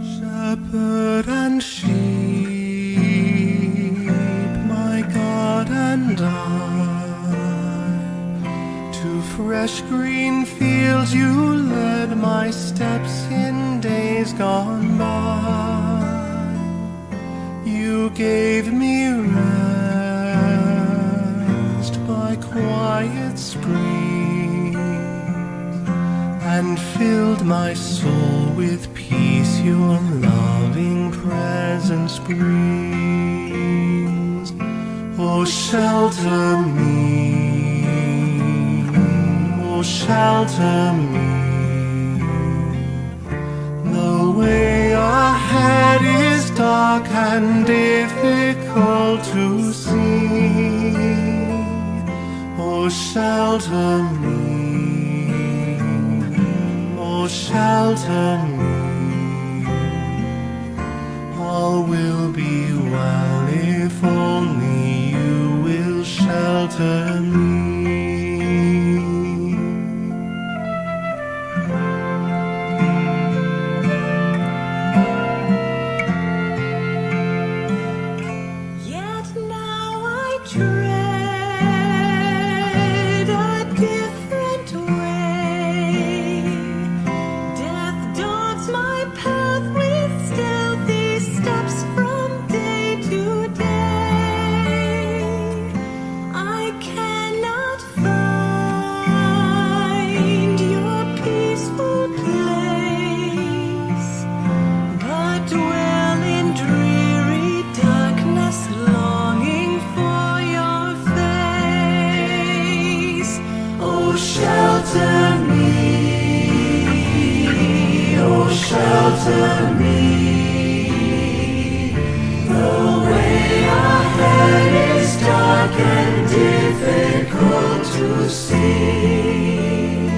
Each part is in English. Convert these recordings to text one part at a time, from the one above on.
Shepherd and sheep, my God and I, to fresh green fields you led my steps in days gone by. You gave me rest by quiet springs and filled my soul with peace. Your loving presence brings. Oh, shelter me, oh, shelter me. The way ahead is dark and difficult to see. Oh, shelter me, oh, shelter me. All will be well if only you will shelter me. Yet now I tread a different way. Death dogs my path with stealthy steps from day to day. I cannot find your peaceful place, but dwell in dreary darkness, longing for your face. Oh, shelter me, oh, shelter me. The way ahead is dark and difficult to see.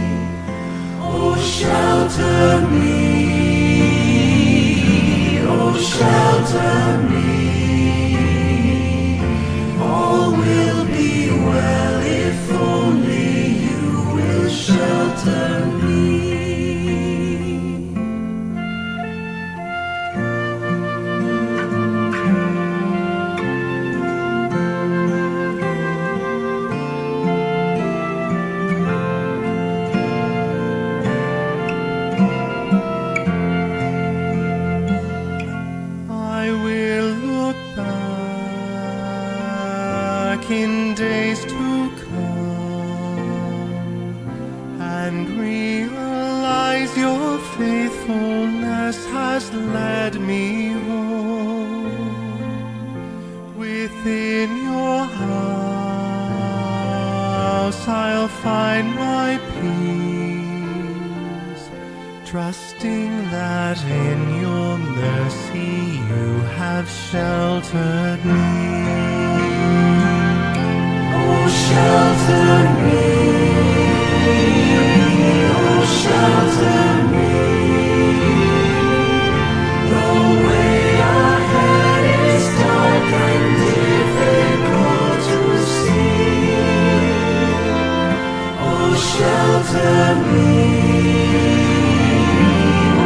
Oh, shelter me, oh, shelter me. All will be well if only you will shelter me. I will look back in days to come and realize your faithfulness has led me home. Within your house I'll find my peace, trusting that in your mercy you have sheltered me. Oh, shelter me, oh, shelter me. The way ahead is dark and difficult to see. Oh, shelter me,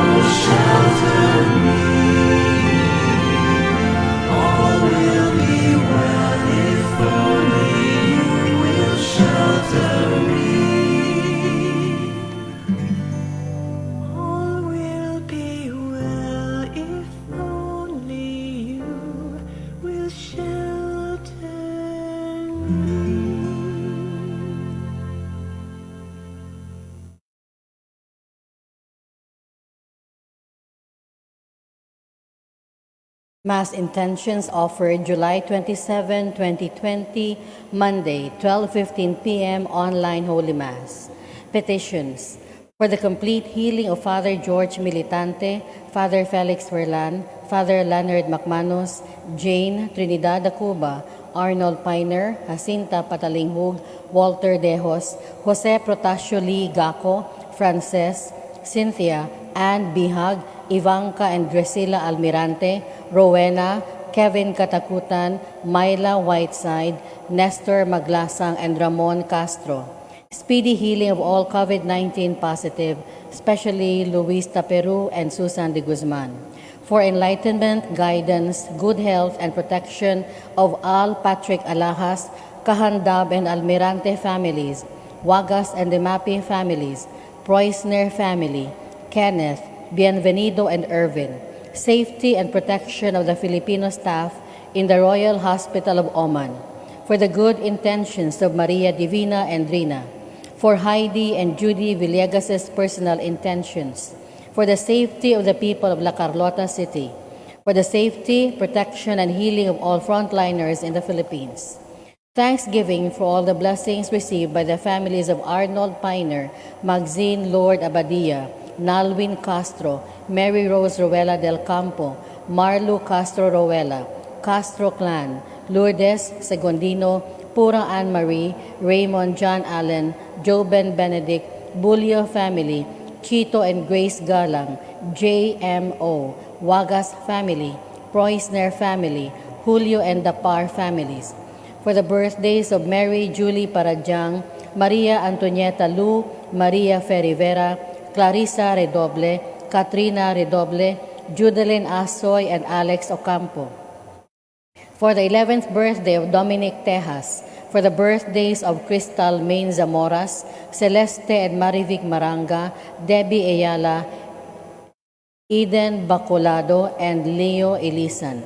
oh, shelter me. All will be well if only you will shelter me. All will be well if only you will shelter me. Mass intentions offered July 27, 2020, Monday, 12:15 p.m. online Holy Mass. Petitions for the complete healing of Father George Militante, Father Felix Verlan, Father Leonard Macmanus, Jane Trinidad Acuba, Arnold Piner, Jacinta Patalinghug, Walter Dejos, Jose Protasio Lee Gaco, Frances, Cynthia, Ann Bihag, Ivanka and Drusilla Almirante, Rowena, Kevin Katakutan, Myla Whiteside, Nestor Maglasang, and Ramon Castro. Speedy healing of all COVID-19 positive, especially Luis Taperu and Susan de Guzman. For enlightenment, guidance, good health, and protection of all Patrick Alahas, Kahandab and Almirante families, Wagas and Demapi families, Preusner family, Kenneth, Bienvenido and Irvin, safety and protection of the Filipino staff in the Royal Hospital of Oman, for the good intentions of Maria Divina and Rina, for Heidi and Judy Villegas' personal intentions, for the safety of the people of La Carlota City, for the safety, protection, and healing of all frontliners in the Philippines. Thanksgiving for all the blessings received by the families of Arnold Piner, Maxine Lord Abadia, Nalwin Castro, Mary Rose Ruela del Campo, Marlu Castro Ruela, Castro Clan, Lourdes Segundino, Pura Anne Marie, Raymond John Allen, Joben Benedict, Bulio family, Chito and Grace Galang, JMO, Wagas family, Preusner family, Julio and Dapar families. For the birthdays of Mary Julie Parajang, Maria Antonieta Lu, Maria Ferrivera, Clarissa Redoble, Katrina Redoble, Judeline Asoy, and Alex Ocampo. For the 11th birthday of Dominic Tejas, for the birthdays of Crystal Main Zamoras, Celeste and Marivic Maranga, Debbie Ayala, Eden Bacolado, and Leo Elisan.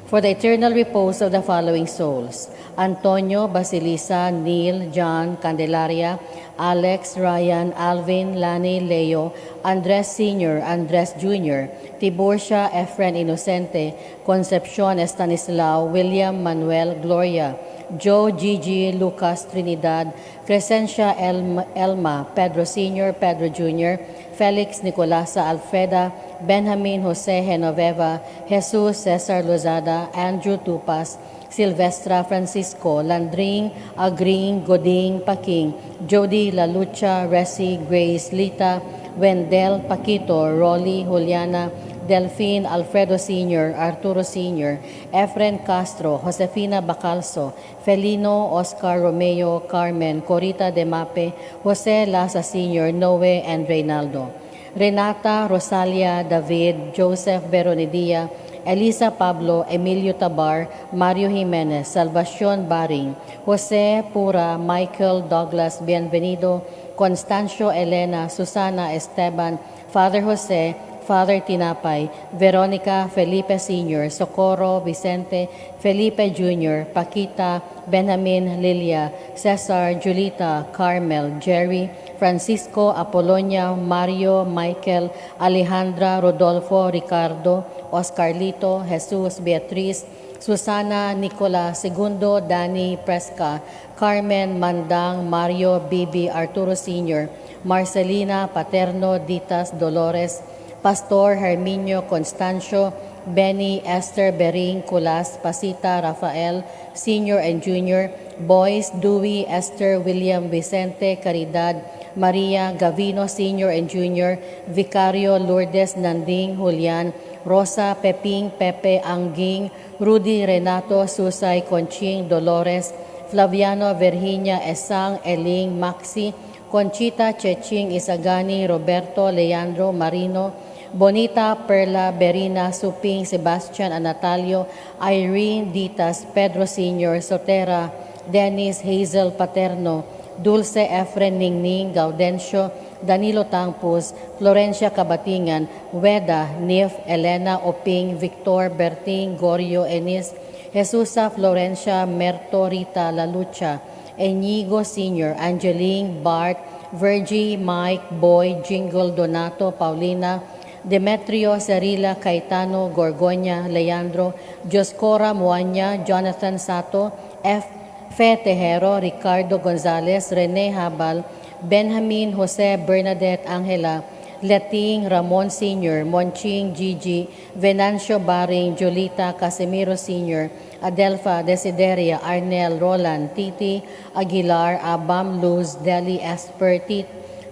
For the eternal repose of the following souls: Antonio Basilisa, Neil, John, Candelaria, Alex, Ryan, Alvin, Lani, Leo, Andres Sr., Andres Jr., Tiburcia, Efren Inocente, Concepcion Estanislao, William Manuel, Gloria, Joe, Gigi, Lucas, Trinidad, Crescencia, Elma, Pedro Sr., Pedro Jr., Felix Nicolasa, Alfreda, Benjamin Jose Genoveva, Jesus Cesar Lozada, Andrew Tupas, Silvestra Francisco, Landring, Agring, Goding, Paking, Jody Lalucha, Resi, Grace, Lita, Wendell, Paquito, Rolly, Juliana, Delphine, Alfredo Sr., Arturo Sr., Efren Castro, Josefina Bacalso, Felino, Oscar Romeo, Carmen, Corita Demape, Jose Laza Sr., Noe, and Reynaldo. Renata, Rosalia, David, Joseph Beronidia, Elisa Pablo, Emilio Tabar, Mario Jimenez, Salvacion Baring, Jose Pura, Michael Douglas Bienvenido, Constancio Elena, Susana Esteban, Father Jose, Father Tinapay, Veronica Felipe Sr., Socorro Vicente, Felipe Jr., Paquita, Benjamin Lilia, Cesar, Julita, Carmel, Jerry, Francisco, Apolonia, Mario, Michael, Alejandra, Rodolfo, Ricardo, Oscarlito, Jesus, Beatriz, Susana, Nicola, Segundo, Dani, Presca, Carmen, Mandang, Mario, Bibi, Arturo Sr., Marcelina, Paterno, Ditas, Dolores, Pastor Herminio Constancio, Benny, Esther, Bering, Culas, Pasita, Rafael, Sr. and Jr., Boys, Dewey, Esther, William, Vicente, Caridad, Maria, Gavino, Sr. and Jr., Vicario, Lourdes, Nanding, Julian, Rosa, Peping, Pepe, Angging, Rudy, Renato, Susay, Conching, Dolores, Flaviano, Virginia, Esang, Eling, Maxi, Conchita, Cheching, Isagani, Roberto, Leandro, Marino, Bonita, Perla, Berina, Suping, Sebastian, Anatalio, Irene, Ditas, Pedro Sr., Sotera, Dennis, Hazel, Paterno, Dulce, Efren, Ningning, Gaudencio, Danilo Tangpus, Florencia Cabatingan, Weda, Nif, Elena, Oping, Victor, Berting, Gorio, Enis, Jesusa, Florencia, Merto, Rita, Lalucha, Enigo Sr., Angeline, Bart, Virgie, Mike, Boy, Jingle, Donato, Paulina, Demetrio, Cerila, Caetano, Gorgonya, Leandro, Joscora, Muanya, Jonathan Sato, Fe Tejero, Ricardo Gonzalez, Rene Habal, Benjamin, Jose, Bernadette, Angela, Leting, Ramon Sr., Monching, Gigi, Venancio Baring, Jolita, Casimiro Sr., Adelfa, Desideria, Arnel, Roland, Titi, Aguilar, Abam, Luz, Deli, Esper,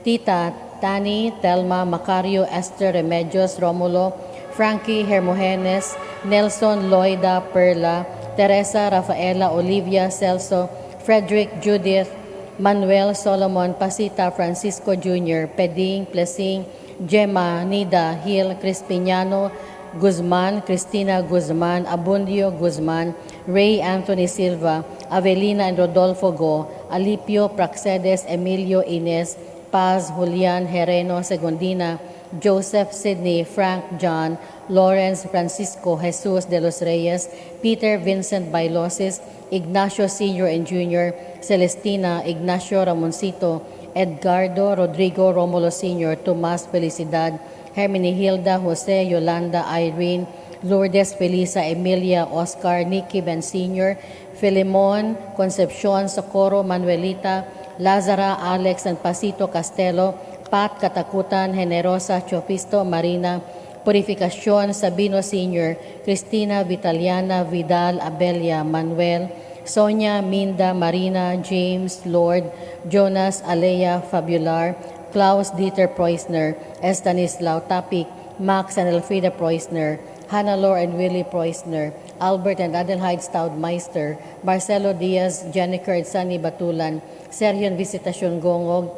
Tita, Tani, Telma, Macario, Esther, Remedios, Romulo, Frankie, Hermogenes, Nelson, Loida, Perla, Teresa, Rafaela, Olivia, Celso, Frederick, Judith, Manuel, Solomon, Pasita, Francisco Jr., Peding, Plesing, Gemma, Nida, Hill, Crispiniano, Guzman, Cristina Guzman, Abundio Guzman, Ray Anthony Silva, Avelina and Rodolfo Go, Alipio Praxedes, Emilio Ines, Paz, Julian Hereno Segundina, Joseph Sidney, Frank John, Lawrence Francisco Jesus de los Reyes, Peter Vincent Bailosis, Ignacio Sr. and Jr., Celestina, Ignacio Ramoncito, Edgardo Rodrigo Romulo Sr., Tomas Felicidad, Hermenegilda, Jose, Yolanda, Irene, Lourdes, Felisa, Emilia, Oscar, Nicky Ben Sr., Filemon, Concepcion, Socorro, Manuelita, Lazara, Alex, and Pasito Castelo, Pat Katakutan, Generosa, Chopisto, Marina, Purificacion, Sabino Sr., Cristina, Vitaliana, Vidal, Abelia, Manuel, Sonia, Minda, Marina, James, Lord, Jonas, Alea, Fabular, Klaus Dieter Preusner, Estanislao Tapik, Max and Elfrida Preusner, Hannah-Lore and Willie Preusner, Albert and Adelheid Staudmeister, Marcelo Diaz, Jennifer and Sunny Batulan, Sergio Visitacion Gongog,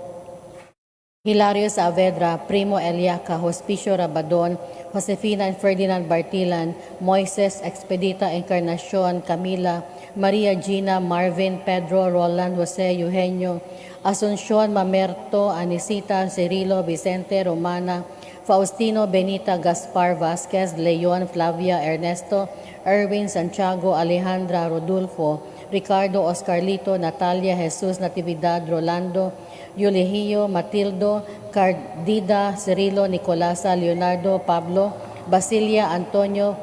Hilario Saavedra, Primo Eliaca, Hospicio Rabadon, Josefina and Ferdinand Bartilan, Moises Expedita Encarnacion, Camila, Maria Gina, Marvin, Pedro, Roland, Jose, Eugenio, Asuncion, Mamerto, Anisita, Cirilo, Vicente, Romana, Faustino, Benita, Gaspar, Vasquez, Leon, Flavia, Ernesto, Erwin, Santiago, Alejandra, Rodolfo, Ricardo, Oscarlito, Natalia, Jesus, Natividad, Rolando, Yuligio, Matildo, Cardida, Cirilo, Nicolasa, Leonardo, Pablo, Basilia, Antonio,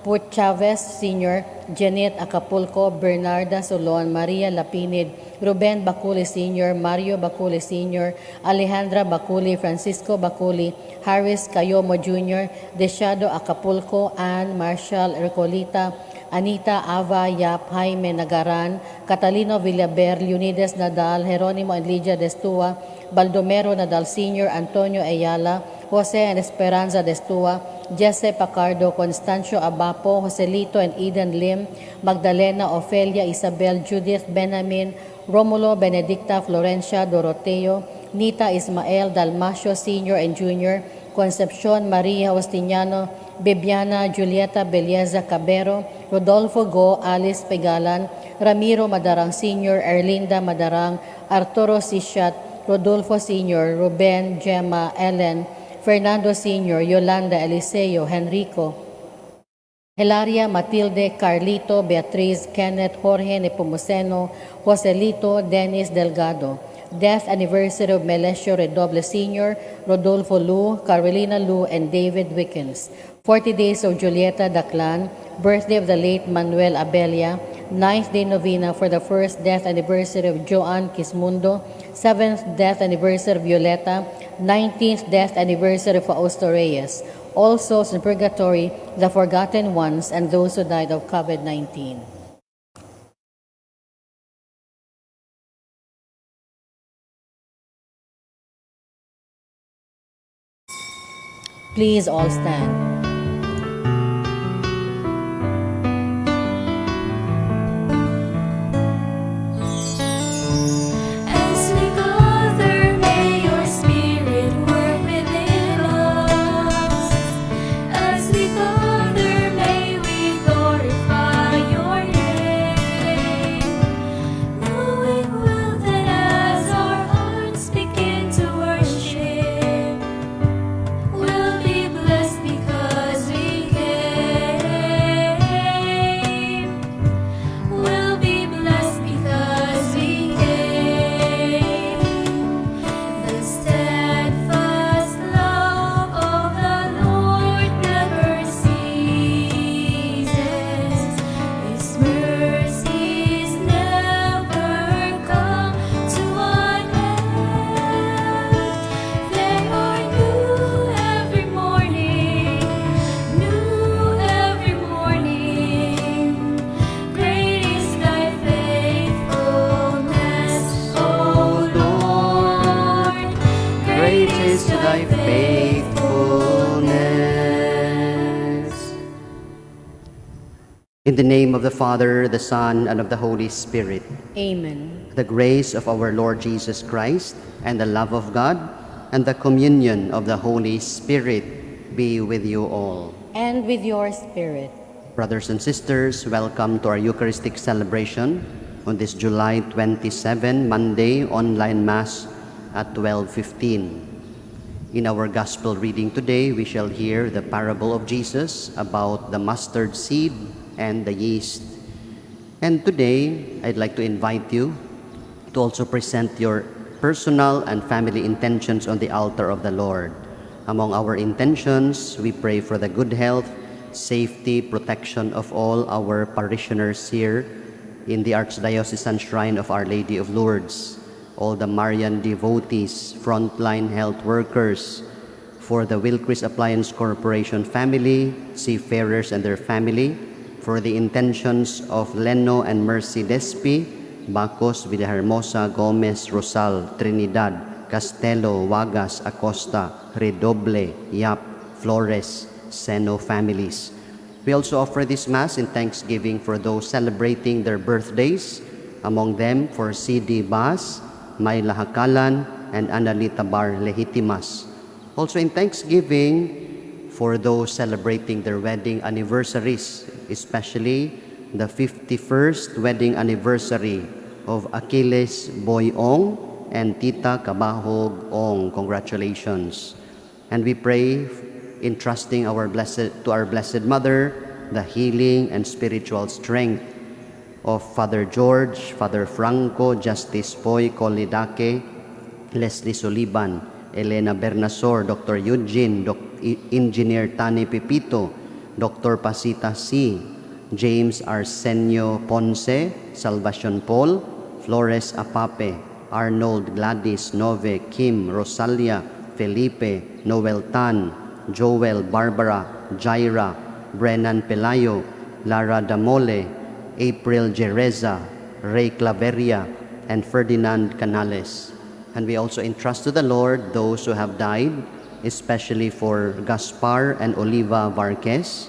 Put Chavez Sr., Janet Acapulco, Bernarda Solon, Maria Lapinid, Ruben Baculi Sr., Mario Baculi Sr., Alejandra Baculi, Francisco Baculi, Harris Cayomo Jr., Deschado Acapulco, Ann, Marshall Recolita, Anita Ava Yap, Jaime Nagaran, Catalino Villaber, Leonidas Nadal, Jeronimo and Lydia Destua, Baldomero Nadal Sr., Antonio Ayala, Jose and Esperanza Destua, Jesse Pacardo, Constancio Abapo, Joselito and Eden Lim, Magdalena, Ofelia, Isabel, Judith, Benjamin, Romulo, Benedicta, Florencia, Doroteo, Nita Ismael, Dalmacio Sr. and Jr., Concepcion, Maria Justiniano, Bibiana, Julieta Belleza Cabero, Rodolfo Go, Alice Pegalan, Ramiro Madarang Sr., Erlinda Madarang, Arturo Sishat, Rodolfo Sr., Ruben, Gemma, Ellen, Fernando Sr., Yolanda, Eliseo, Henrico, Hilaria, Matilde, Carlito, Beatriz, Kenneth, Jorge Nepomuceno, Joselito, Dennis Delgado. Death anniversary of Melesio Redoble Sr., Rodolfo Lu, Carolina Lu, and David Wickens. 40 days of Julieta Daclan, birthday of the late Manuel Abelia, 9th day novena for the first death anniversary of Joan Quismundo, 7th death anniversary of Violeta, 19th death anniversary of Fausto Reyes. All souls in purgatory, the forgotten ones, and those who died of COVID-19. Please all stand. As we gather, may your spirit work within us. As we gather, may we glorify your name. Knowing well that as our hearts begin to worship, we'll be blessed because In the name of the Father, the Son, and of the Holy Spirit. Amen. The grace of our Lord Jesus Christ, and the love of God, and the communion of the Holy Spirit be with you all. And with your spirit. Brothers and sisters, welcome to our Eucharistic celebration on this July 27, Monday, online Mass at 12:15. In our Gospel reading today, we shall hear the parable of Jesus about the mustard seed and the yeast. And today, I'd like to invite you to also present your personal and family intentions on the altar of the Lord. Among our intentions, we pray for the good health, safety, protection of all our parishioners here in the Archdiocesan Shrine of Our Lady of Lourdes, all the Marian devotees, frontline health workers, for the Wilkris Appliance Corporation family, seafarers and their family, for the intentions of Leno and Mercy Despi, Bacos, Villahermosa, Gomez, Rosal, Trinidad, Castelo, Wagas, Acosta, Redoble, Yap, Flores, Seno families. We also offer this Mass in thanksgiving for those celebrating their birthdays, among them for C.D. Bas, Mayla Hakalan, and Analita Bar Legitimas. Also in thanksgiving for those celebrating their wedding anniversaries, especially the 51st wedding anniversary of Achilles Boy Ong and Tita Kabahog Ong. Congratulations. And we pray, entrusting to our Blessed Mother, the healing and spiritual strength of Father George, Father Franco, Justice Poy Colidake, Leslie Soliban, Elena Bernasor, Dr. Eugene, Engineer Tani Pipito, Dr. Pasita C., James Arsenio Ponce, Salvacion Paul, Flores Apape, Arnold, Gladys, Nove, Kim, Rosalia, Felipe, Noel Tan, Joel, Barbara, Jaira, Brennan Pelayo, Lara Damole, April Jereza, Ray Claveria, and Ferdinand Canales. And we also entrust to the Lord those who have died, especially for Gaspar and Oliva Varquez,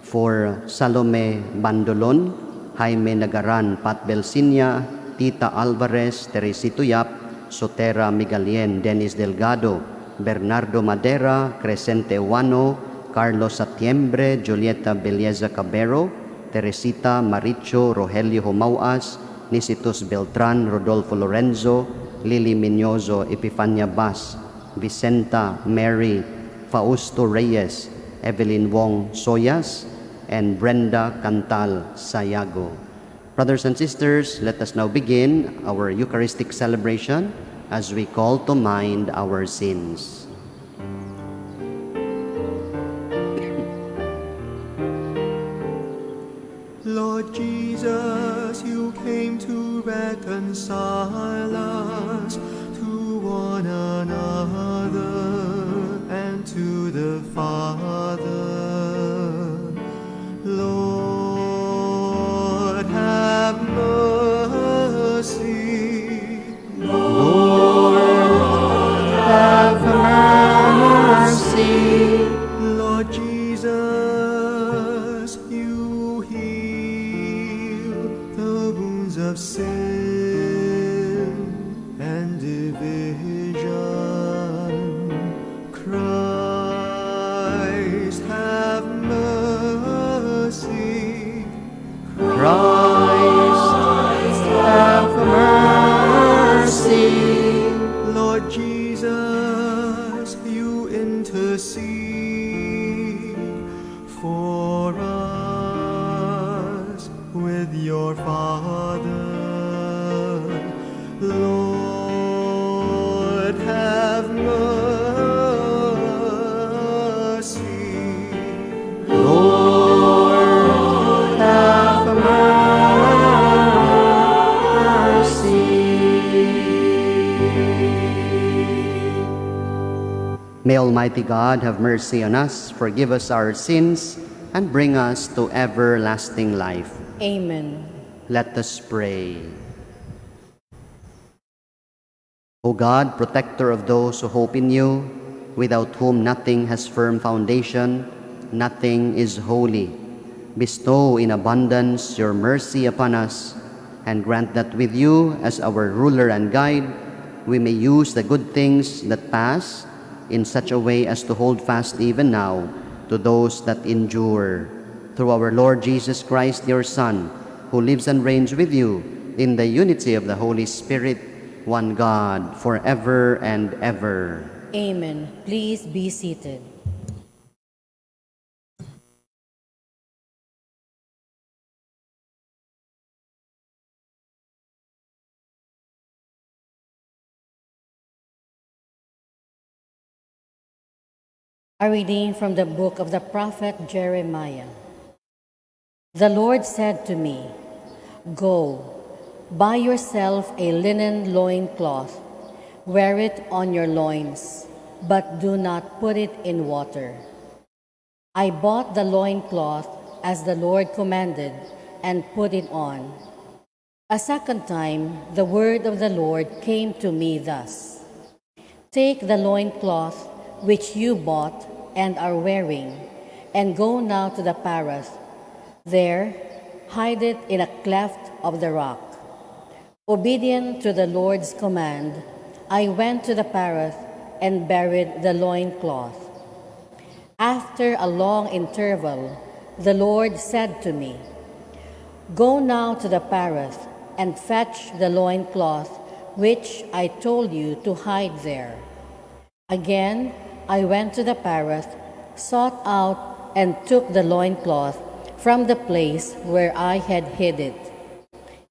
for Salome Bandolon, Jaime Nagaran, Pat Belsinia, Tita Alvarez, Teresito Yap, Sotera Migalien, Dennis Delgado, Bernardo Madera, Crescente Wano, Carlos Satiembre, Julieta Belleza Cabero, Teresita Maricho, Rogelio Humauas, Nisitus Beltran, Rodolfo Lorenzo, Lily Minyozo, Epifania Bas, Vicenta Mary, Fausto Reyes, Evelyn Wong Soyas, and Brenda Cantal Sayago. Brothers and sisters, let us now begin our Eucharistic celebration as we call to mind our sins. Lord Jesus, you came to reconcile us to one another and to the Father. Lord, have mercy. Lord, have mercy. Lord Jesus, you heal the wounds of sin and division. Christ, have mercy. Christ, have mercy. Lord Jesus, you intercede for us with your Father. Lord, have mercy. Lord, have mercy. May Almighty God have mercy on us, forgive us our sins, and bring us to everlasting life. Amen. Let us pray. O God, protector of those who hope in you, without whom nothing has firm foundation, nothing is holy. Bestow in abundance your mercy upon us, and grant that with you as our ruler and guide, we may use the good things that pass in such a way as to hold fast even now to those that endure. Through our Lord Jesus Christ, your Son, who lives and reigns with you in the unity of the Holy Spirit, one God, forever and ever. Amen. Please be seated. A reading from the book of the prophet Jeremiah. The Lord said to me, "Go, buy yourself a linen loincloth, wear it on your loins, but do not put it in water." I bought the loincloth as the Lord commanded and put it on. A second time, the word of the Lord came to me thus: "Take the loincloth which you bought and are wearing, and go now to the Parath. There, hide it in a cleft of the rock." Obedient to the Lord's command, I went to the Parath and buried the loincloth. After a long interval, the Lord said to me, "Go now to the Parath and fetch the loincloth which I told you to hide there." Again, I went to the Parath, sought out and took the loincloth from the place where I had hid it.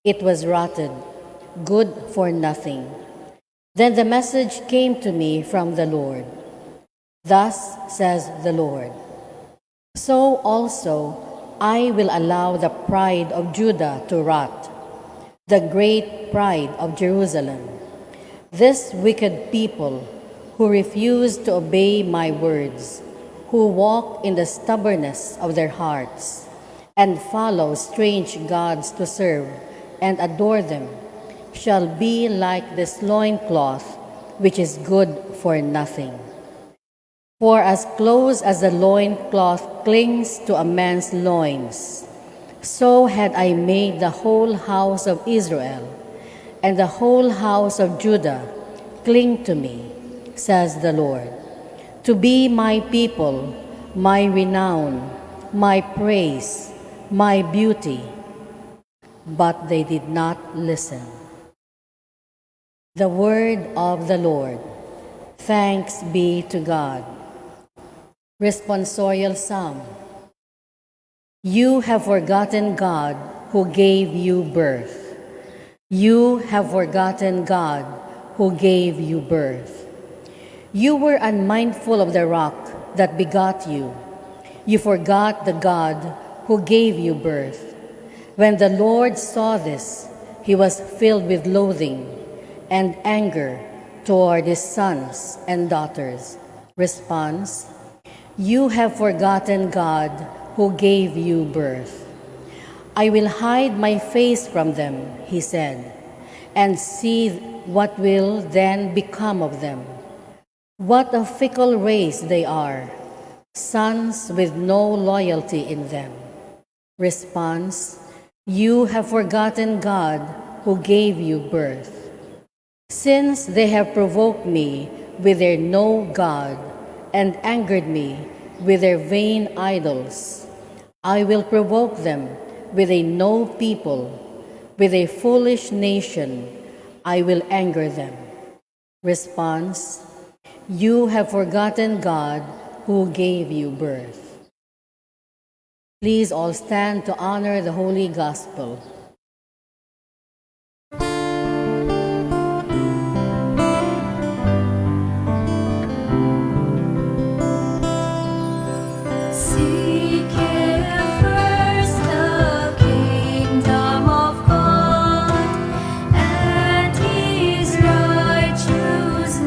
It was rotted, good for nothing. Then the message came to me from the Lord. Thus says the Lord, "So also I will allow the pride of Judah to rot, the great pride of Jerusalem. This wicked people who refuse to obey my words, who walk in the stubbornness of their hearts, and follow strange gods to serve and adore them, shall be like this loincloth, which is good for nothing. For as close as the loincloth clings to a man's loins, so had I made the whole house of Israel and the whole house of Judah cling to me, says the Lord, to be my people, my renown, my praise, my beauty." But they did not listen. The word of the Lord. Thanks be to God. Responsorial Psalm. You have forgotten God who gave you birth. You have forgotten God who gave you birth. You were unmindful of the rock that begot you. You forgot the God who gave you birth. When the Lord saw this, he was filled with loathing and anger toward his sons and daughters. Response: you have forgotten God who gave you birth. I will hide my face from them, he said, and see what will then become of them. What a fickle race they are, sons with no loyalty in them. Response: you have forgotten God who gave you birth. Since they have provoked me with their no God and angered me with their vain idols, I will provoke them with a no people, with a foolish nation, I will anger them. Response: you have forgotten God who gave you birth. Please all stand to honor the Holy Gospel. Seek ye first the kingdom of God and his righteousness,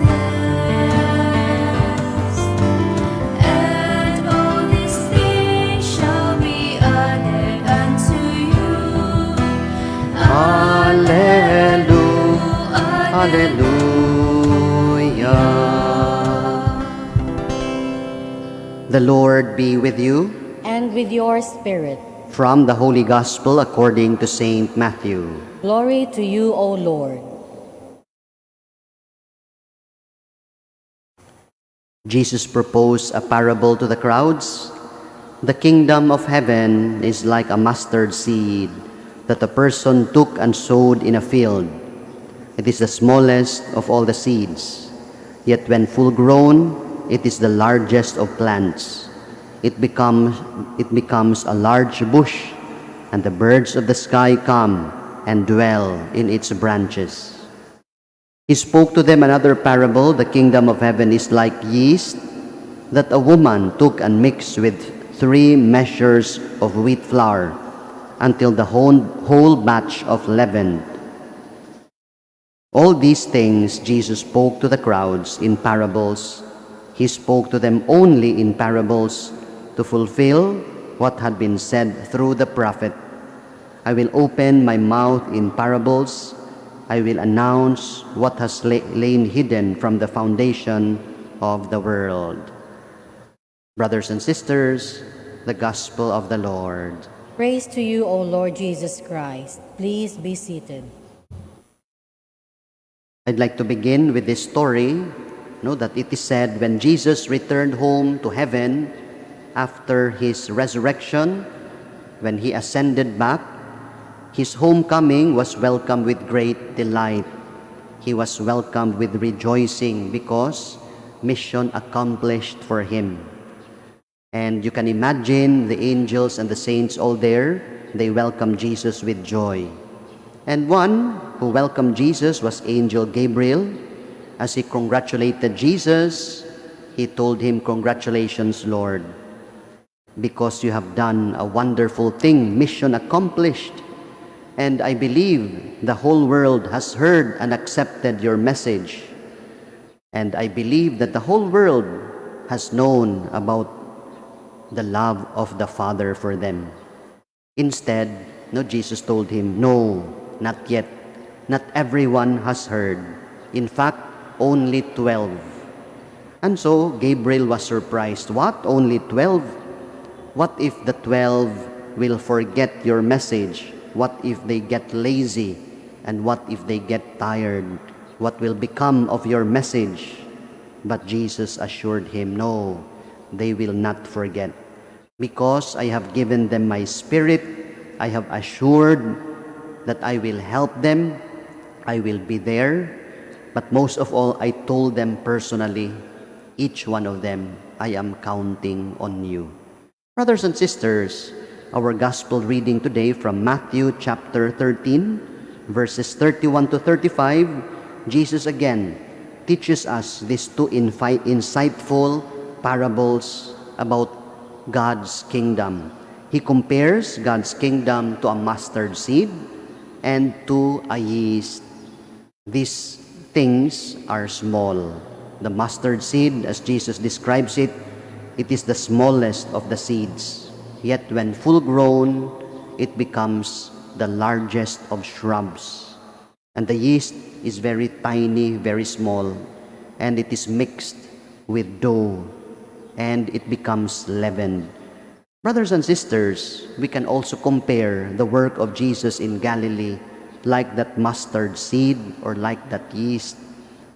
and all these things shall be added unto you. Hallelujah. Hallelujah. The Lord be with you. And with your spirit, From the Holy Gospel according to Saint Matthew. Glory to you, O Lord. Jesus proposed a parable to the crowds. The kingdom of heaven is like a mustard seed that a person took and sowed in a field. It is the smallest of all the seeds, yet when full grown, it is the largest of plants. It becomes a large bush, and the birds of the sky come and dwell in its branches. He spoke to them another parable. The kingdom of heaven is like yeast that a woman took and mixed with 3 measures of wheat flour until the whole batch of leavened. All these things Jesus spoke to the crowds in parables. He spoke to them only in parables to fulfill what had been said through the prophet. I will open my mouth in parables. I will announce what has lain hidden from the foundation of the world. Brothers and sisters, the Gospel of the Lord. Praise to you, O Lord Jesus Christ. Please be seated. I'd like to begin with this story, that it is said when Jesus returned home to heaven after his resurrection, when he ascended back, his homecoming was welcomed with great delight. He was welcomed with rejoicing because mission accomplished for him. And you can imagine the angels and the saints all there, they welcomed Jesus with joy. And one who welcomed Jesus was Angel Gabriel. As he congratulated Jesus, he told him, "Congratulations, Lord, because you have done a wonderful thing, mission accomplished. And I believe the whole world has heard and accepted your message. And I believe that the whole world has known about the love of the Father for them." Instead, Jesus told him, "No, not yet. Not everyone has heard. In fact, only 12. And so Gabriel was surprised. What? Only 12? What if the 12 will forget your message? What if they get lazy? And what if they get tired? What will become of your message?" But Jesus assured him, "No, they will not forget. Because I have given them my Spirit, I have assured that I will help them, I will be there. But most of all, I told them personally, each one of them, I am counting on you." Brothers and sisters, our gospel reading today from Matthew chapter 13, verses 31 to 35, Jesus again teaches us these 2 insightful parables about God's kingdom. He compares God's kingdom to a mustard seed and to a yeast. These things are small. The mustard seed, as Jesus describes it, it is the smallest of the seeds. Yet when full grown, it becomes the largest of shrubs. And the yeast is very tiny, very small, and it is mixed with dough, and it becomes leavened. Brothers and sisters, we can also compare the work of Jesus in Galilee like that mustard seed or like that yeast.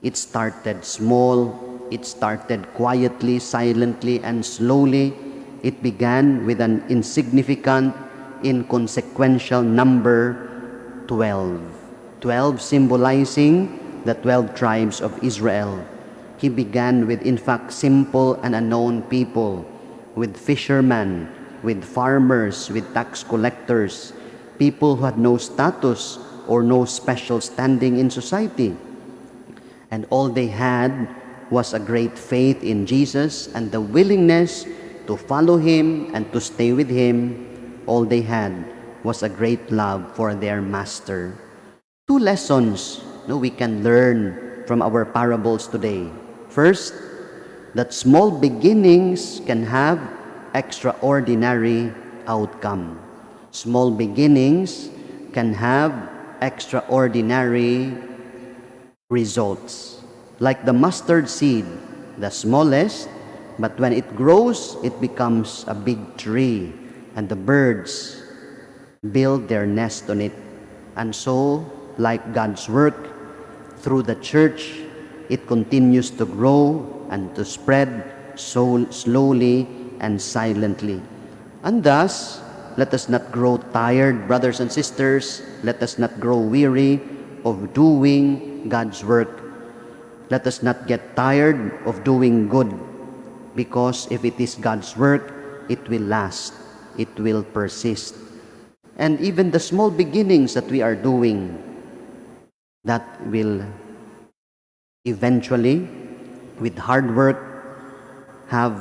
It started small, it started quietly, silently, and slowly. It began with an insignificant, inconsequential number 12. 12 symbolizing the 12 tribes of Israel. He began with, in fact, simple and unknown people, with fishermen, with farmers, with tax collectors, people who had no status or no special standing in society. And all they had was a great faith in Jesus and the willingness to follow him and to stay with him. All they had was a great love for their master. 2 lessons we can learn from our parables today. First, that small beginnings can have extraordinary outcome. Small beginnings can have extraordinary results. Like the mustard seed, the smallest, but when it grows, it becomes a big tree, and the birds build their nest on it. And so, like God's work, through the church, it continues to grow and to spread so slowly and silently. And thus, let us not grow tired, brothers and sisters. Let us not grow weary of doing God's work. Let us not get tired of doing good, because if it is God's work, it will last, it will persist. And even the small beginnings that we are doing, that will eventually, with hard work, have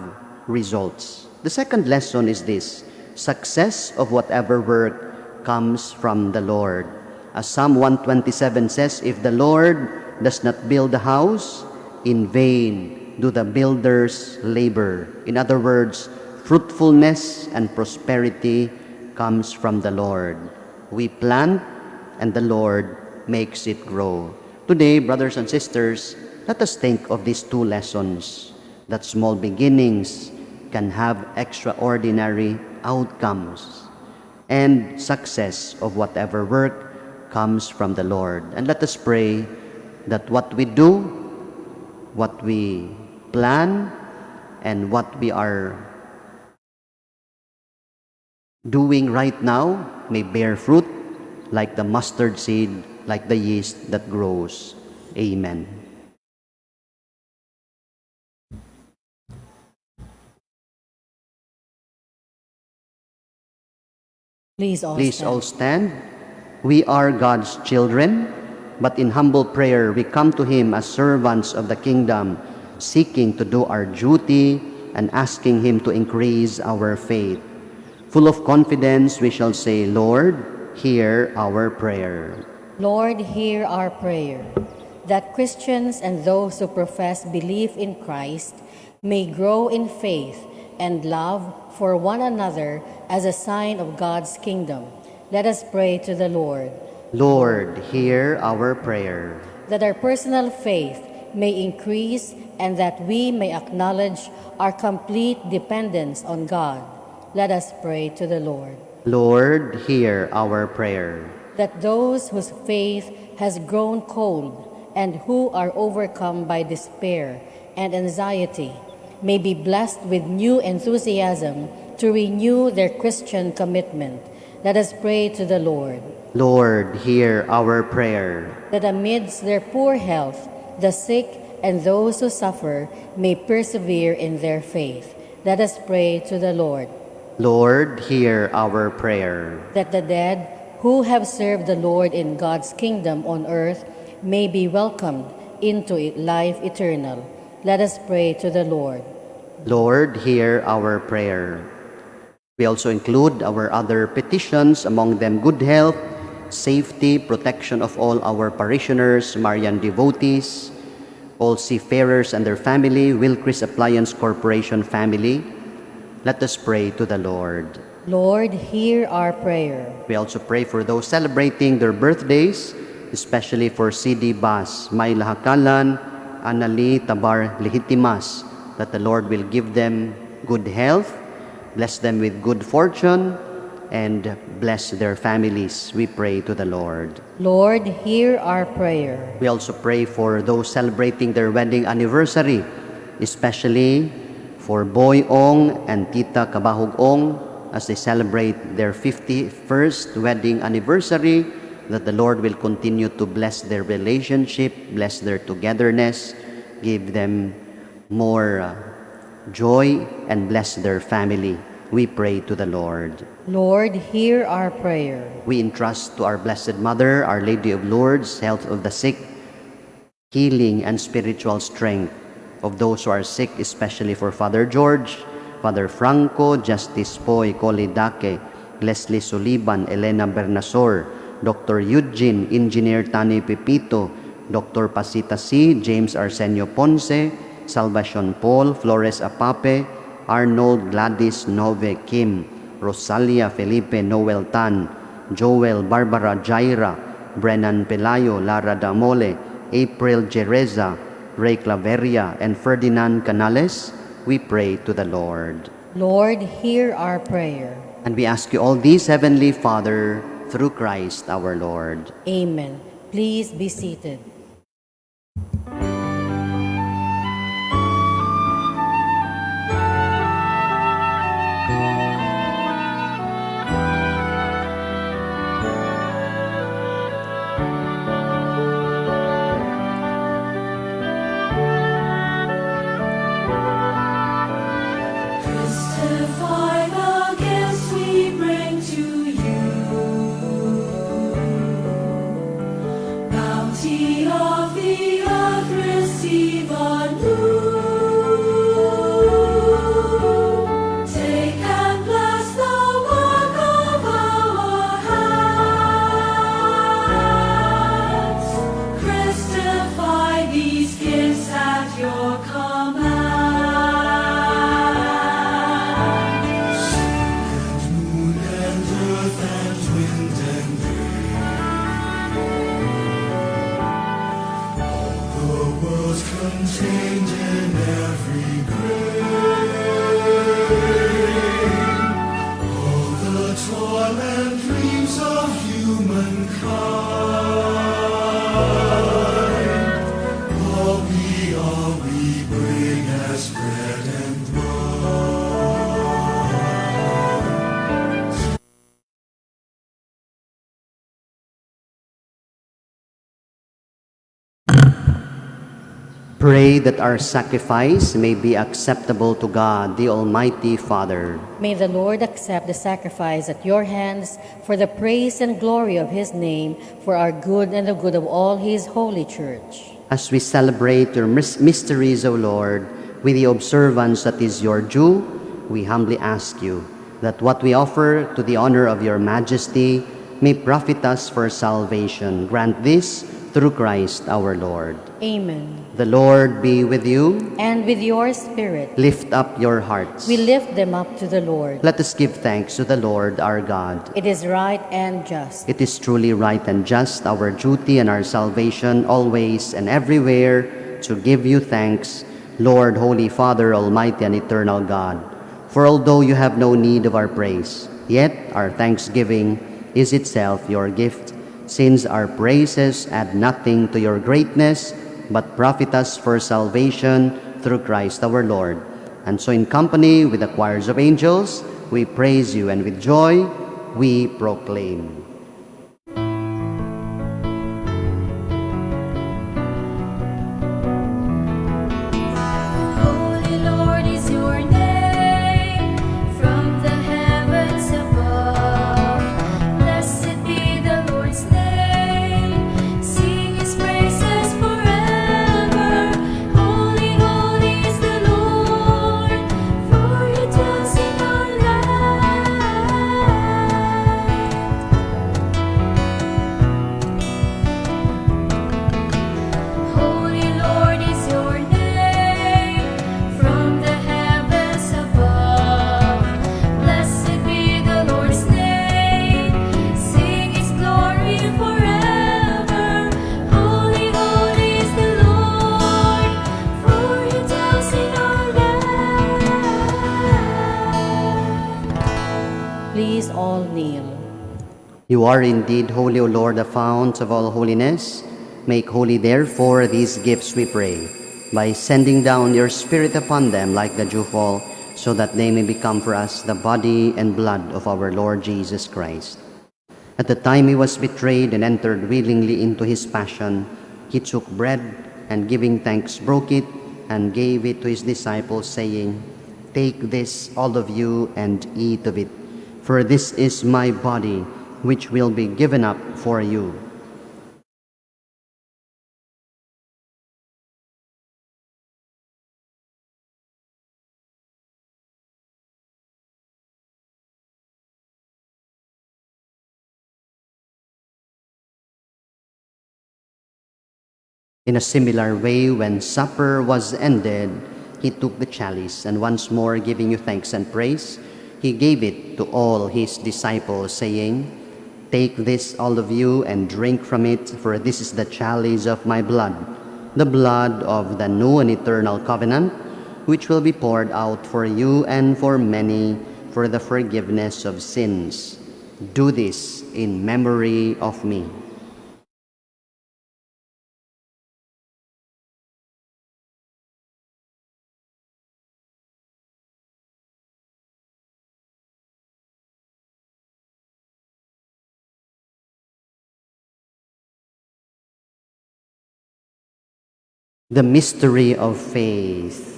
results. The second lesson is this: success of whatever work comes from the Lord. As Psalm 127 says, if the Lord does not build the house, in vain do the builders labor. In other words, fruitfulness and prosperity comes from the Lord. We plant and the Lord makes it grow. Today, brothers and sisters, let us think of these two lessons, that small beginnings can have extraordinary outcomes, and success of whatever work comes from the Lord. And let us pray that what we do, what we plan, and what we are doing right now may bear fruit like the mustard seed, like the yeast that grows. Amen. Please all Please stand. all stand. We are God's children, but in humble prayer we come to Him as servants of the kingdom, seeking to do our duty and asking Him to increase our faith. Full of confidence, we shall say, Lord, hear our prayer. Lord, hear our prayer, that Christians and those who profess belief in Christ may grow in faith and love for one another as a sign of God's kingdom. Let us pray to the Lord. Lord, hear our prayer. That our personal faith may increase and that we may acknowledge our complete dependence on God. Let us pray to the Lord. Lord, hear our prayer. That those whose faith has grown cold and who are overcome by despair and anxiety may be blessed with new enthusiasm to renew their Christian commitment. Let us pray to the Lord. Lord, hear our prayer. That amidst their poor health, the sick and those who suffer may persevere in their faith. Let us pray to the Lord. Lord, hear our prayer. That the dead who have served the Lord in God's kingdom on earth may be welcomed into life eternal. Let us pray to the Lord. Lord, hear our prayer. We also include our other petitions, among them good health, safety, protection of all our parishioners, Marian devotees, all seafarers and their family, Wilkris Appliance Corporation family. Let us pray to the Lord. Lord, hear our prayer. We also pray for those celebrating their birthdays, especially for C.D. Bas, Mayla Hakalan, Anali Tabar Legitimas, that the Lord will give them good health, bless them with good fortune, and bless their families. We pray to the Lord. Lord, hear our prayer. We also pray for those celebrating their wedding anniversary, especially for Boy Ong and Tita Kabahog Ong, as they celebrate their 51st wedding anniversary, that the Lord will continue to bless their relationship, bless their togetherness, give them more joy, and bless their family. We pray to the Lord. Lord, hear our prayer. We entrust to our Blessed Mother, Our Lady of Lourdes, health of the sick, healing and spiritual strength of those who are sick, especially for Father George, Father Franco, Justice Poy Colidake, Leslie Soliban, Elena Bernasor, Dr. Eugene, Engineer Tani Pepito, Dr. Pasita C., James Arsenio Ponce, Salvacion Paul, Flores Apape, Arnold Gladys Nove Kim, Rosalia Felipe Noel Tan, Joel Barbara Jaira, Brennan Pelayo, Lara Damole, April Jereza, Ray Claveria, and Ferdinand Canales. We pray to the Lord. Lord, hear our prayer. And we ask you all these, Heavenly Father, through Christ our Lord. Amen. Please be seated. Testify the gifts we bring to you. Bounty of the earth receive anew. Take and bless the work of our hands. Christify these gifts at your command. Contained in every grain, all the toil and dreams of humankind, all we bring as bread and wine. Pray that our sacrifice may be acceptable to God, the Almighty Father. May the Lord accept the sacrifice at your hands for the praise and glory of his name, for our good and the good of all his holy church. As we celebrate your mysteries, O Lord, with the observance that is your due, we humbly ask you that what we offer to the honor of your majesty may profit us for salvation. Grant this through Christ our Lord. Amen. The Lord be with you. And with your spirit, Lift up your hearts. we lift them up to the Lord. Let us give thanks to the Lord our God. It is right and just. It is truly right and just, our duty and our salvation, always and everywhere, to give you thanks, Lord, Holy Father, Almighty and eternal God. For although you have no need of our praise, yet our thanksgiving is itself your gift, since our praises add nothing to your greatness, but profit us for salvation through Christ our Lord. And so in company with the choirs of angels, we praise you, and with joy we proclaim. Holy Lord is your name, from the heavens above. Blessed be the Lord's name, sing his praises forever. Holy, holy is the Lord, for he dwells in our land. Holy Lord is your name, from the heavens above. Blessed be the Lord's name, sing his glory forever. Holy, holy is the Lord, for he dwells in our land. Please all kneel. You are indeed holy, O Lord, the fount of all holiness. Make holy, therefore, these gifts, we pray, by sending down your Spirit upon them like the dewfall, so that they may become for us the body and blood of our Lord Jesus Christ. At the time he was betrayed and entered willingly into his passion, he took bread and, giving thanks, broke it and gave it to his disciples, saying, "Take this, all of you, and eat of it, for this is my body, which will be given up for you." In a similar way, when supper was ended, he took the chalice, and once more giving you thanks and praise, he gave it to all his disciples, saying, "Take this, all of you, and drink from it, for this is the chalice of my blood, the blood of the new and eternal covenant, which will be poured out for you and for many for the forgiveness of sins. Do this in memory of me. The mystery of faith.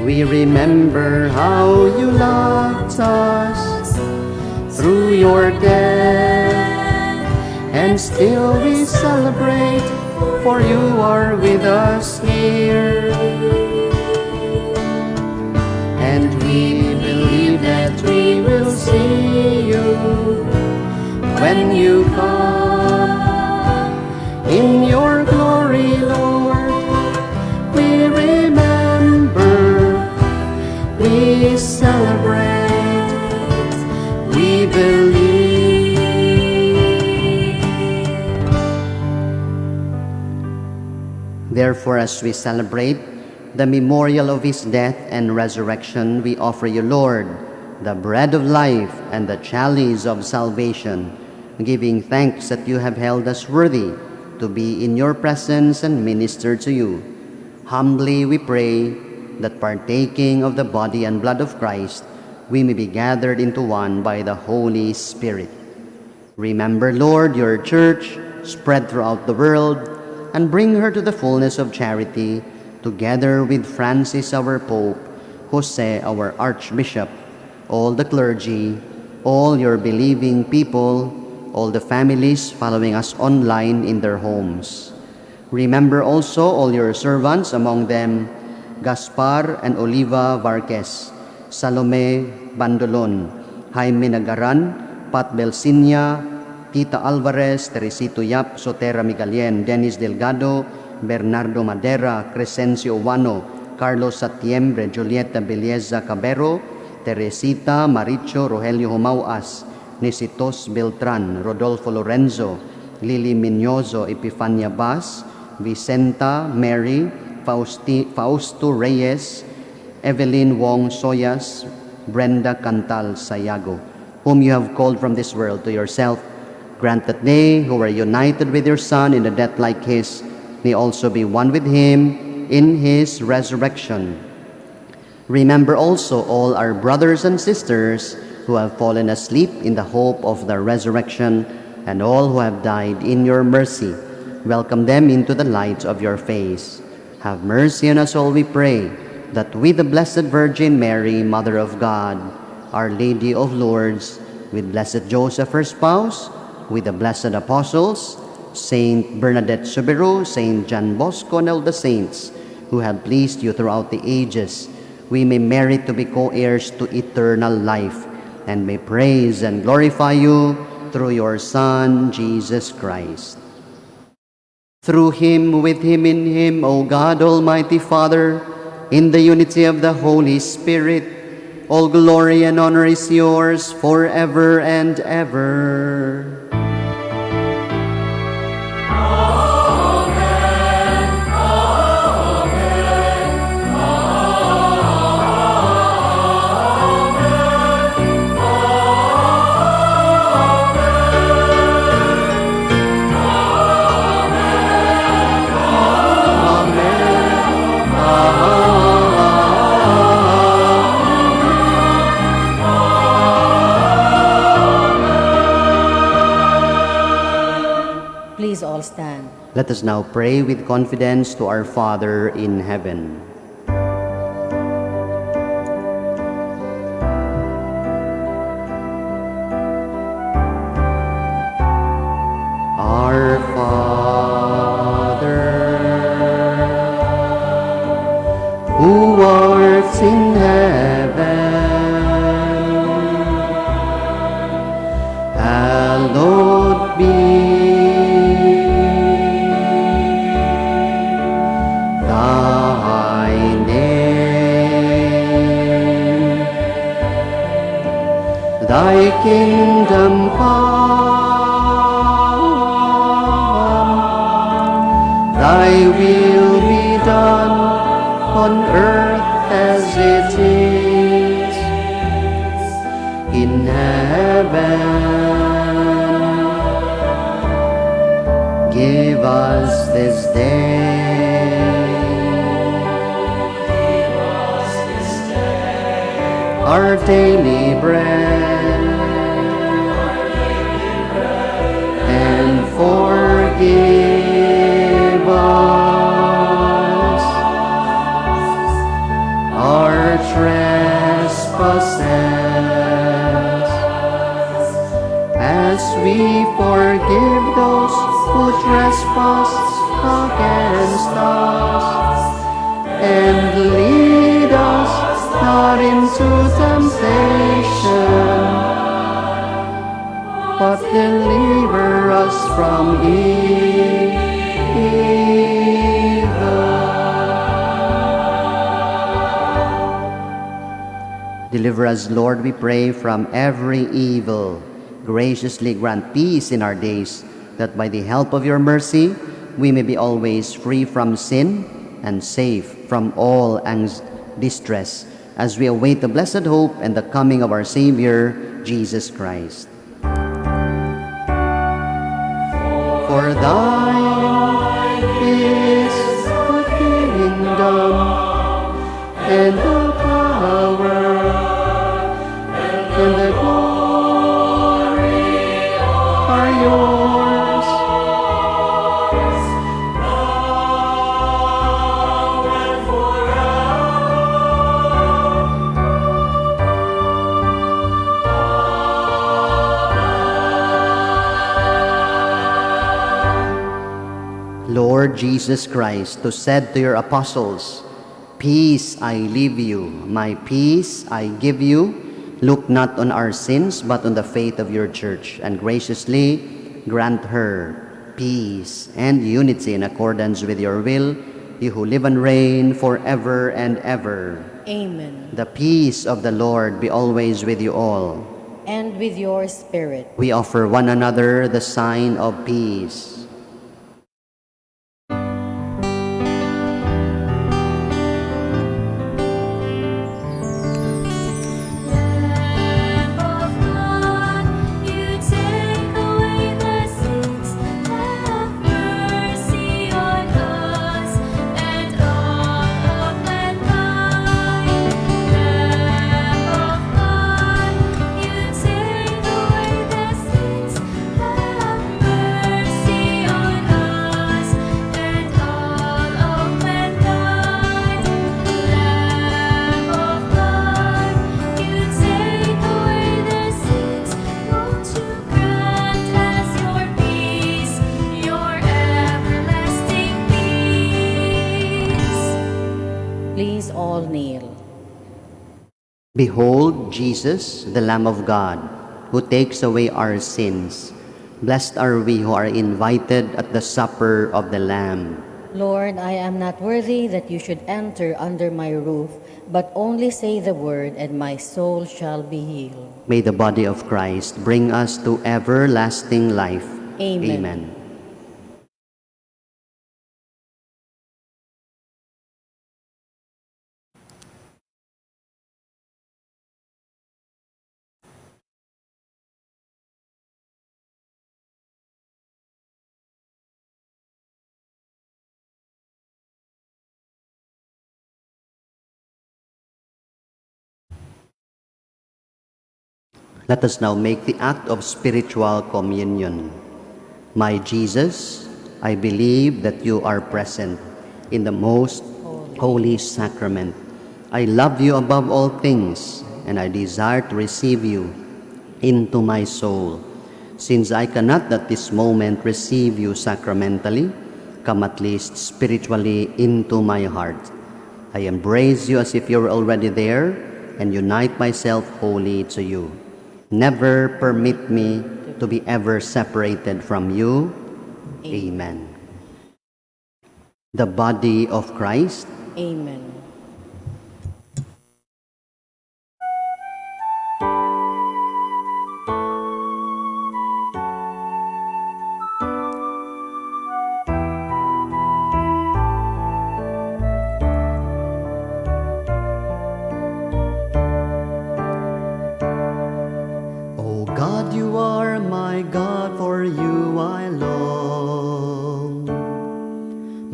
We remember how you loved us through your death, and still we celebrate, for you are with us here. And we believe that we will see you when you come in your glory, Lord. We remember, we celebrate, we believe. Therefore, as we celebrate the memorial of his death and resurrection, we offer you, Lord, the bread of life and the chalice of salvation, giving thanks that you have held us worthy to be in your presence and minister to you. Humbly we pray that partaking of the body and blood of Christ, we may be gathered into one by the Holy Spirit. Remember, Lord, your church spread throughout the world, and bring her to the fullness of charity, together with Francis our Pope, Jose our Archbishop, all the clergy, all your believing people, all the families following us online in their homes. Remember also all your servants, among them Gaspar and Oliva Varquez, Salome Bandolon, Jaime Nagaran, Pat Belsinia, Tita Alvarez, Teresito Yap, Sotera Migalien, Dennis Delgado, Bernardo Madera, Crescencio Wano, Carlos Satiembre, Julieta Belleza Cabero, Teresita Maricho Rogelio Humauas, Nisitos Beltran, Rodolfo Lorenzo, Lili Minyozo, Epifania Bas, Vicenta Mary, Fausto Reyes, Evelyn Wong Soyas, Brenda Cantal Sayago, whom you have called from this world to yourself. Grant that they who are united with your Son in a death like his may also be one with him in his resurrection. Remember also all our brothers and sisters who have fallen asleep in the hope of the resurrection, and all who have died in your mercy. Welcome them into the light of your face. Have mercy on us all, we pray, that with the Blessed Virgin Mary, Mother of God, Our Lady of Lourdes, with Blessed Joseph, her spouse, with the blessed apostles, Saint Bernadette Soberano, Saint John Bosco, and all the saints who have pleased you throughout the ages, we may merit to be co-heirs to eternal life, and may praise and glorify you through your Son, Jesus Christ. Through him, with him, in him, O God, Almighty Father, in the unity of the Holy Spirit, all glory and honor is yours forever and ever. Please all stand. Let us now pray with confidence to our Father in heaven. Our Father, who art in heaven, hallowed be thy on earth as it is in heaven. Give us this day our daily bread, and forgive us our trespasses, as we forgive those who trespass against us. And lead us not into temptation, but deliver us from evil. Deliver us, Lord, we pray, from every evil. Graciously grant peace in our days, that by the help of your mercy we may be always free from sin and safe from all distress, as we await the blessed hope and the coming of our Savior, Jesus Christ. For thine is the kingdom and the power and the glory are yours, now and Lord Jesus Christ, who said to your apostles, "Peace I leave you, my peace I give you," look not on our sins, but on the faith of your church, and graciously grant her peace and unity in accordance with your will, you who live and reign forever and ever. Amen. The peace of the Lord be always with you all. And with your spirit. We offer one another the sign of peace. Lamb of God, you take away the sins. Have mercy on us and all of mankind. Lamb of God, you take away the sins. Have mercy on us and all of mankind. Lamb of God, you take away the sins. Won't you grant us your peace, your everlasting peace? Please all kneel. Behold Jesus, the Lamb of God, who takes away our sins. Blessed are we who are invited at the supper of the Lamb. Lord, I am not worthy that you should enter under my roof, but only say the word, and my soul shall be healed. May the body of Christ bring us to everlasting life. Amen. Amen. Let us now make the act of spiritual communion. My Jesus, I believe that you are present in the most holy sacrament. I love you above all things, and I desire to receive you into my soul. Since I cannot at this moment receive you sacramentally, come at least spiritually into my heart. I embrace you as if you were already there, and unite myself wholly to you. Never permit me to be ever separated from you. Amen. The body of Christ. Amen.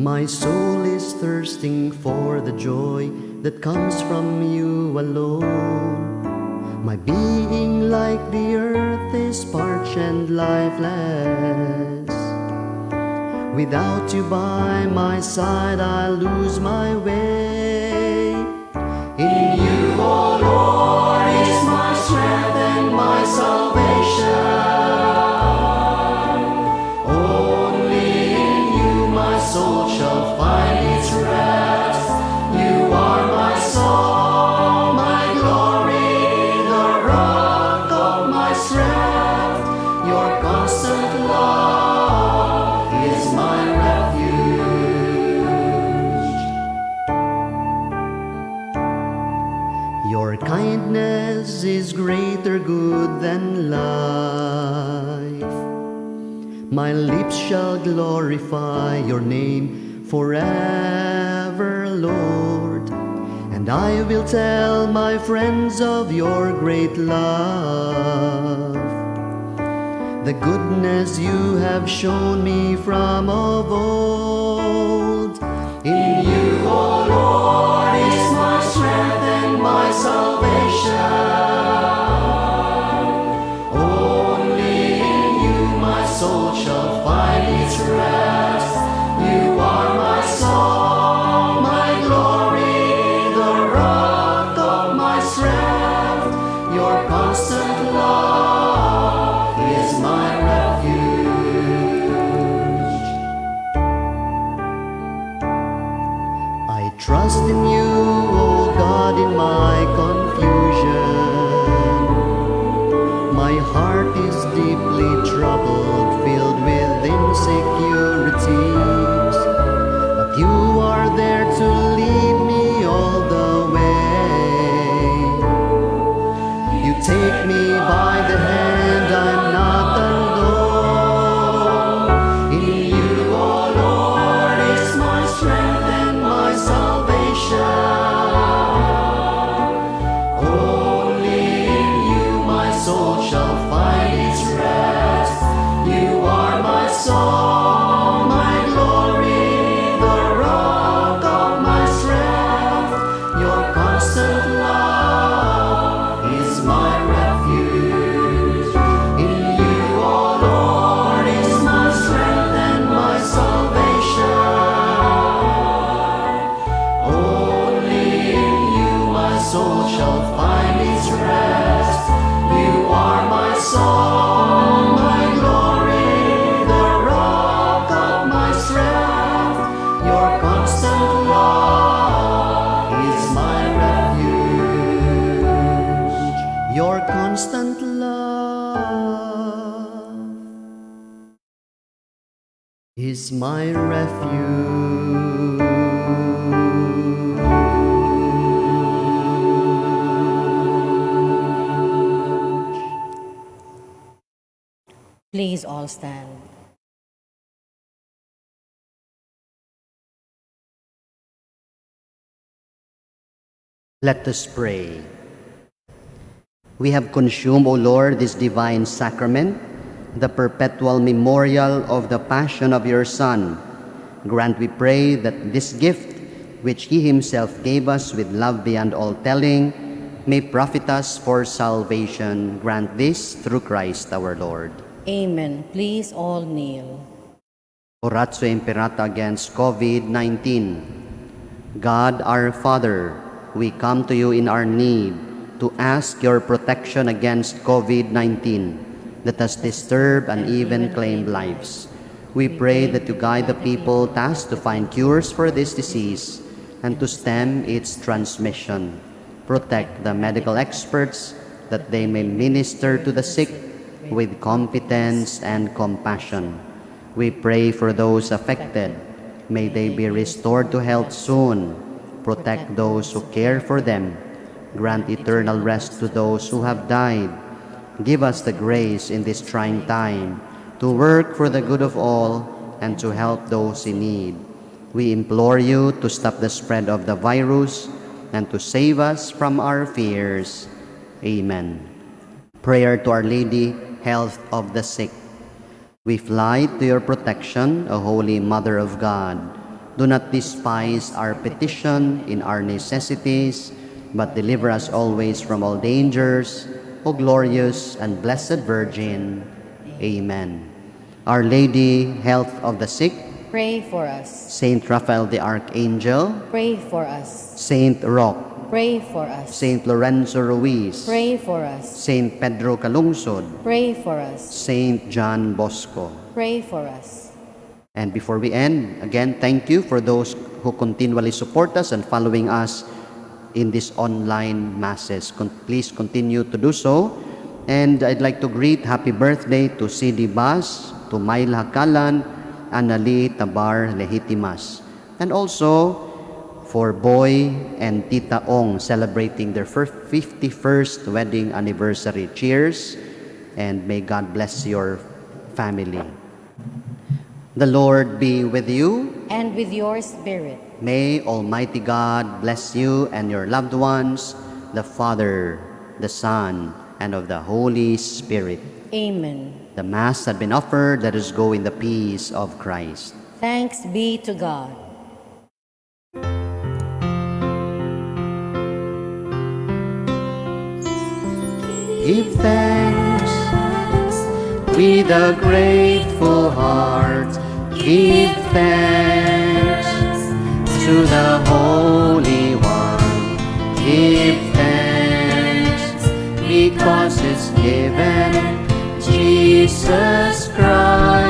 My soul is thirsting for the joy that comes from you alone. My being like the earth is parched and lifeless. Without you by my side, I lose my way. In you, O Lord, is my strength and my salvation. Only in you my soul shall find its rest. You are my song, my glory, the rock of my strength. Your constant love is my refuge. Your kindness is greater good than life. My lips shall glorify your name forever, Lord. And I will tell my friends of your great love, the goodness you have shown me from of old. In you, O Lord, is my strength and my salvation. Only in you my soul shall find its rest. You are my song, my glory, the rock of my strength. Your constant love is my refuge. I trust in you, O God, in my confusion. My heart is deeply troubled, filled with insecurities. But you are there to lead me all the way. You take me by the hand, I'm not alone. In you, O Lord, is my strength and my salvation. Only in you my soul shall find its rest. You are my song, my glory, the rock of my strength. Your constant love is my refuge. In you, O Lord, is my strength and my salvation. Only in you my soul shall find its rest. You are my song, my glory, the rock of my strength. Your constant love is my refuge. Your constant love is my refuge. Please all stand. Let us pray. We have consumed, O Lord, this divine sacrament, the perpetual memorial of the passion of your Son. Grant, we pray, that this gift, which he himself gave us with love beyond all telling, may profit us for salvation. Grant this through Christ our Lord. Amen. Please all kneel. Oratio Imperata against COVID-19. God our Father, we come to you in our need to ask your protection against COVID-19 that has disturbed and even claimed lives. We pray that you guide the people tasked to find cures for this disease and to stem its transmission. Protect the medical experts that they may minister to the sick with competence and compassion. We pray for those affected. May they be restored to health soon. Protect those who care for them. Grant eternal rest to those who have died. Give us the grace in this trying time to work for the good of all and to help those in need. We implore you to stop the spread of the virus and to save us from our fears. Amen. Prayer to Our Lady, Health of the Sick. We fly to your protection, O Holy Mother of God. Do not despise our petition in our necessities, but deliver us always from all dangers, O glorious and blessed Virgin. Amen. Our Lady, health of the sick, Pray for us. Saint Raphael the Archangel, Pray for us. Saint Roch, Pray for us. Saint Lorenzo Ruiz, Pray for us. Saint Pedro Calungsod, Pray for us. Saint John Bosco. Pray for us. And before we end, again, thank you for those who continually support us and following us in these online masses. Please continue to do so. And I'd like to greet happy birthday to CD Bas, to Mail Hakalan, Anali Tabar Legitimas. And also for Boy and Tita Ong celebrating their 51st wedding anniversary. Cheers, and may God bless your family. The Lord be with you. And with your spirit. May Almighty God bless you and your loved ones, the Father, the Son, and of the Holy Spirit. Amen. The Mass had been offered. Let us go in the peace of Christ. Thanks be to God. Give thanks with a grateful heart. Give thanks to the Holy One. Give thanks because it's given Jesus Christ.